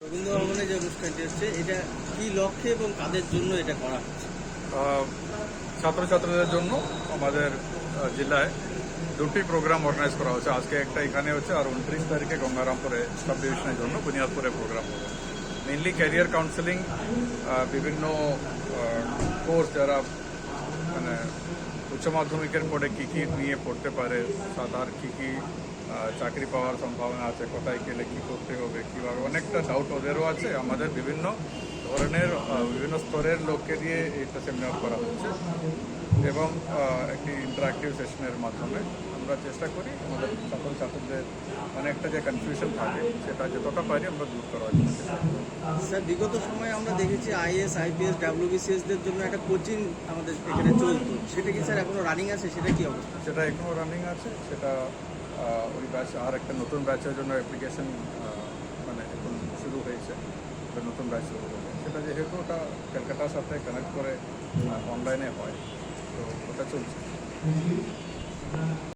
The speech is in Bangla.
রবীন্দ্র ভবনে যে অনুষ্ঠানটি হচ্ছে এটা কি লক্ষ্যে এবং কাদের জন্য এটা করা হচ্ছে? ছাত্রছাত্রীদের জন্য আমাদের জেলায় দুটি প্রোগ্রাম অর্গানাইজ করা হচ্ছে। আজকে একটা এখানে হচ্ছে, আর 29 তারিখে গঙ্গারামপুরে সাব ডিভিশনের জন্য বুনিয়াদপুরে প্রোগ্রাম হবে। মেইনলি ক্যারিয়ার কাউন্সেলিং, বিভিন্ন কোর্স যারা মানে উচ্চ মাধ্যমিকের পরে কী কী নিয়ে পড়তে পারে, তার কী কী চাকরি পাওয়ার সম্ভাবনা আছে, কোথায় গেলে কী করতে হবে, কীভাবে, অনেকটা ডাউট ওদেরও আছে। আমাদের বিভিন্ন ধরনের বিভিন্ন স্তরের লোককে দিয়ে এটা সেমিনার করা হচ্ছে এবং একটি ইন্টারাক্টিভ সেশনের মাধ্যমে আমরা চেষ্টা করি আমাদের ছাত্রছাত্রীদের অনেকটা যে কনফিউশন থাকে সেটা যতটা পারি আমরা দূর করার জন্য চেষ্টা করি। স্যার, বিগত সময়ে আমরা দেখেছি আইএস, আইপিএস, ডাব্লিউবিসিএসদের জন্য একটা কোচিং আমাদের এখানে চলতো, সেটা কি স্যার এখনো রানিং আছে? সেটা কি অবস্থা? সেটা এখনও রানিং আছে। সেটা ওই ব্যাচ আর একটা নতুন ব্যাচের জন্য অ্যাপ্লিকেশন মানে এখন শুরু হয়েছে, একটা নতুন ব্যাচ শুরু হয়েছে। সেটা যেহেতু ওটা ক্যালকাটার সাথে কানেক্ট করে অনলাইনে হয়, তো ওটা চলছে।